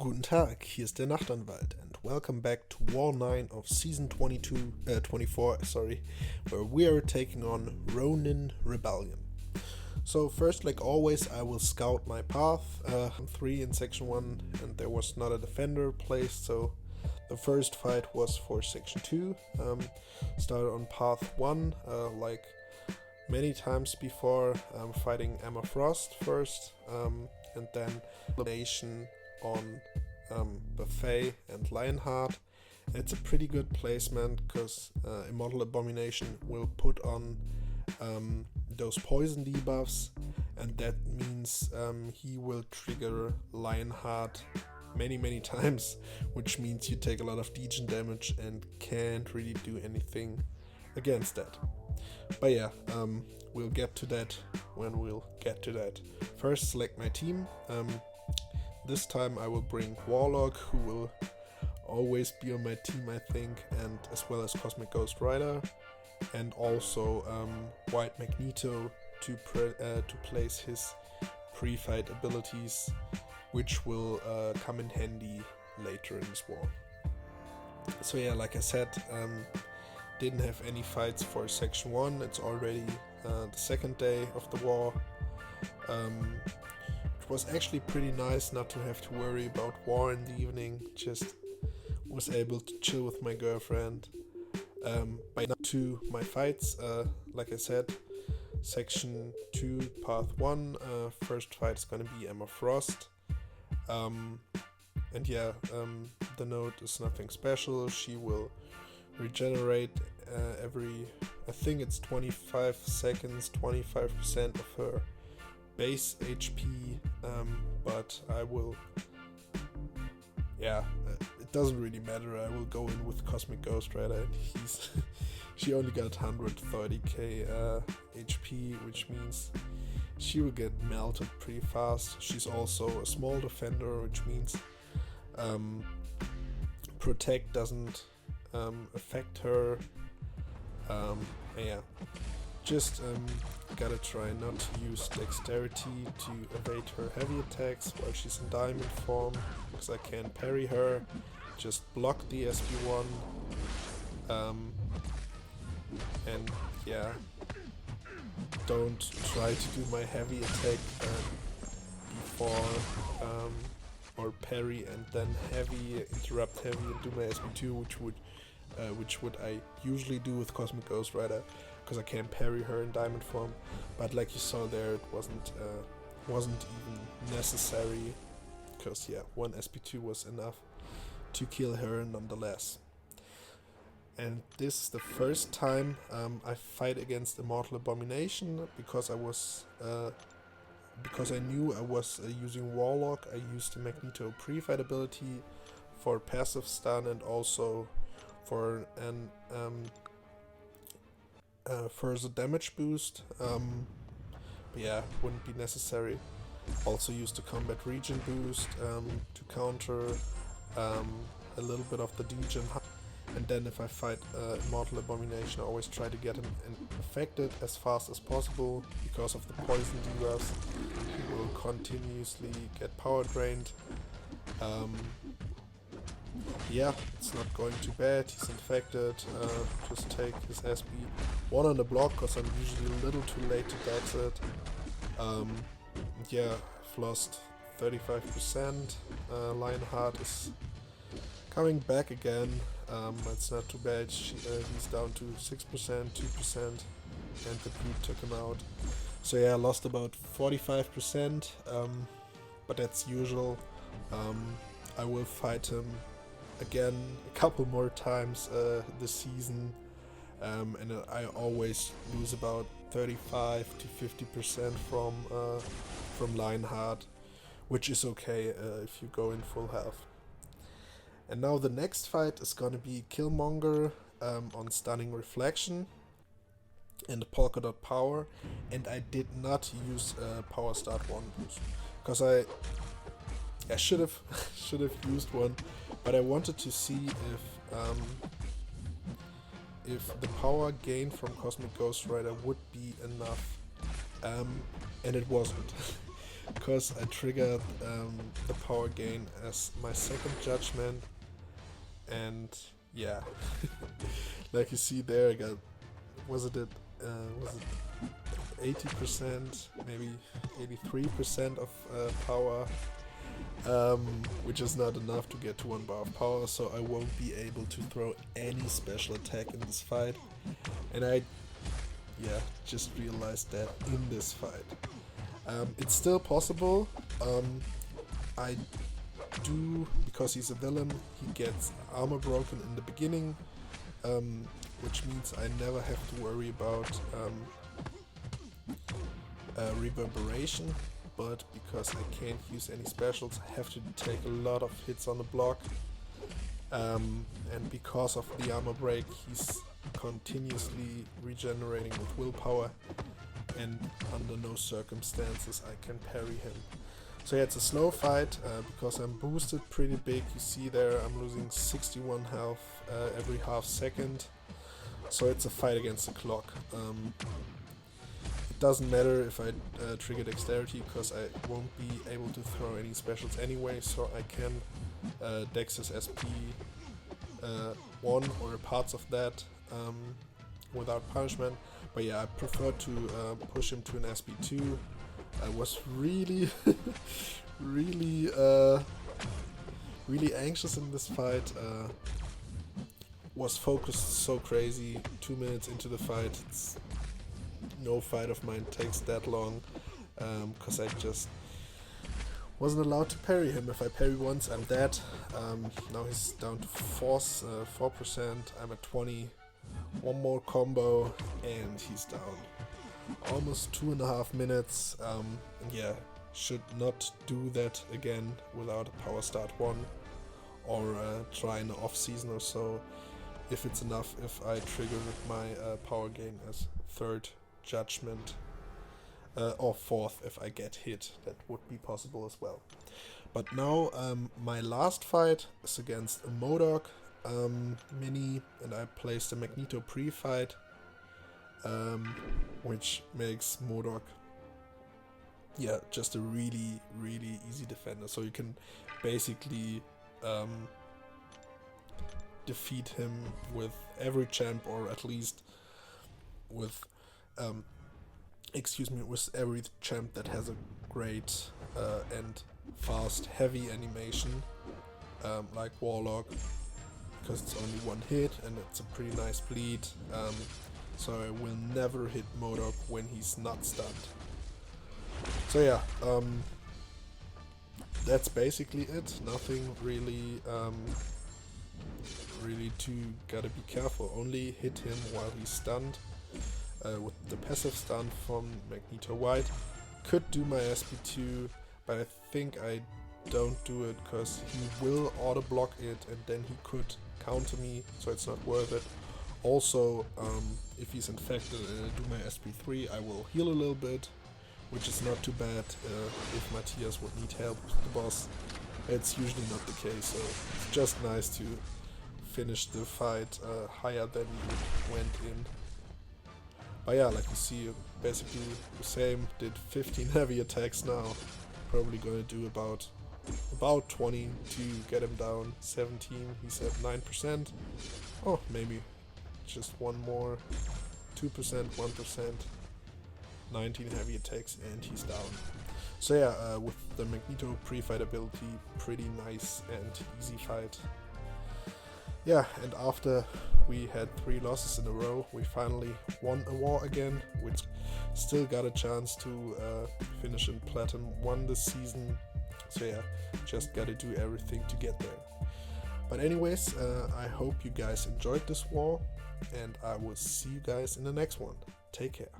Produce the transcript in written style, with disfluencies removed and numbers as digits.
Guten Tag, hier ist der Nachtanwalt and welcome back to War 9 of Season 24, where we are taking on Ronin Rebellion. So first, like always, I will scout my path. 3 in Section 1 and there was not a defender placed, so the first fight was for Section 2. Started on path 1, like many times before, fighting Emma Frost first, and then elimination on Buffet and Lionheart. It's a pretty good placement because Immortal Abomination will put on those poison debuffs, and that means he will trigger Lionheart many times, which means you take a lot of degen damage and can't really do anything against that. But yeah, we'll get to that when we'll get to that. First, select my team. This time I will bring Warlock, who will always be on my team, I think, and as well as Cosmic Ghost Rider, and also White Magneto to place his pre-fight abilities, which will come in handy later in this war. So yeah, like I said, didn't have any fights for Section 1. It's already the second day of the war. It was actually pretty nice not to have to worry about war in the evening, just was able to chill with my girlfriend. By now to my fights, like I said, Section 2, Path 1, first fight is gonna be Emma Frost. And yeah, the note is nothing special. She will regenerate every, I think it's 25 seconds, 25% of her base HP, but I will, it doesn't really matter. I will go in with Cosmic Ghost Rider, and she only got 130k HP, which means she will get melted pretty fast. She's also a small defender, which means protect doesn't affect her. Just gotta try not to use dexterity to evade her heavy attacks while she's in diamond form, because I can parry her. Just block the SB1, and yeah, don't try to do my heavy attack before or parry and then heavy, interrupt heavy and do my SB2, which would I usually do with Cosmic Ghost Rider, because I can parry her in diamond form. But like you saw there, it wasn't even necessary, because yeah, one SB2 was enough to kill her nonetheless. And this is the first time I fight against Immortal Abomination, because I knew I was using Warlock. I used the Magneto pre-fight ability for passive stun and also for an further damage boost. But yeah, wouldn't be necessary. Also used the combat region boost to counter a little bit of the degen. And then if I fight Immortal Abomination, I always try to get him affected as fast as possible, because of the poison debuffs. He will continuously get power drained. Yeah, it's not going too bad. He's infected. Just take his SB1 on the block, because I'm usually a little too late to dodge it. Yeah, I've lost 35%. Lionheart is coming back again. It's not too bad. He's down to 6%, 2%, and the brute took him out. So yeah, I lost about 45%, but that's usual. I will fight him again a couple more times this season, and I always lose about 35 to 50% from Lionheart, which is okay if you go in full health. And now the next fight is gonna be Killmonger on Stunning Reflection and polka dot power, and I did not use Power Start 1 boost, because I should have used one, but I wanted to see if the power gain from Cosmic Ghost Rider would be enough, and it wasn't. because I triggered the power gain as my second judgment, and yeah, like you see there, I got was it 80%, maybe 83% of power, which is not enough to get to 1 bar of power, so I won't be able to throw any special attack in this fight. And I just realized that in this fight. It's still possible. I do, because he's a villain, he gets armor broken in the beginning, which means I never have to worry about reverberation, but because I can't use any specials, I have to take a lot of hits on the block, and because of the armor break, he's continuously regenerating with willpower, and under no circumstances I can parry him. So yeah, it's a slow fight, because I'm boosted pretty big. You see there I'm losing 61 health every half second, so it's a fight against the clock. It doesn't matter if I trigger dexterity, because I won't be able to throw any specials anyway, so I can dex his SP 1 or parts of that without punishment. But yeah, I prefer to push him to an SP2. I was really really anxious in this fight. Was focused so crazy. 2 minutes into the fight, no fight of mine takes that long, because I just wasn't allowed to parry him. If I parry once, I'm dead. Now he's down to 4%. I'm at 20. One more combo and he's down. Almost 2.5 minutes. Yeah, should not do that again without a power start 1, or try in the off season or so. If it's enough, if I trigger my power gain as 3rd judgment, or 4th if I get hit, that would be possible as well. But now my last fight is against a modok mini, and I placed a magneto pre-fight, which makes modok just a really easy defender. So you can basically defeat him with every champ, or at least with with every champ that has a great and fast heavy animation, like warlock, because it's only 1 hit and it's a pretty nice bleed, so I will never hit modok when he's not stunned. So yeah, that's basically it. Nothing really gotta be careful. Only hit him while he's stunned, with the passive stun from Magneto White. Could do my SP2, but I think I don't do it, because he will auto block it and then he could counter me, so it's not worth it. Also, if he's infected and I do my SP3, I will heal a little bit, which is not too bad. If Matthias would need help with the boss, it's usually not the case, so it's just nice to finish the fight higher than you went in. But yeah, like you see, basically the same. Did 15 heavy attacks now. Probably gonna do about 20 to get him down. 17, he's at 9%. Oh, maybe just one more. 2%, 1%. 19 heavy attacks and he's down. So yeah, with the Magneto pre-fight ability, pretty nice and easy fight. Yeah, and after we had 3 losses in a row, we finally won a war again, which still got a chance to finish in Platinum 1 this season. So yeah, just gotta do everything to get there. But anyways, I hope you guys enjoyed this war, and I will see you guys in the next one. Take care.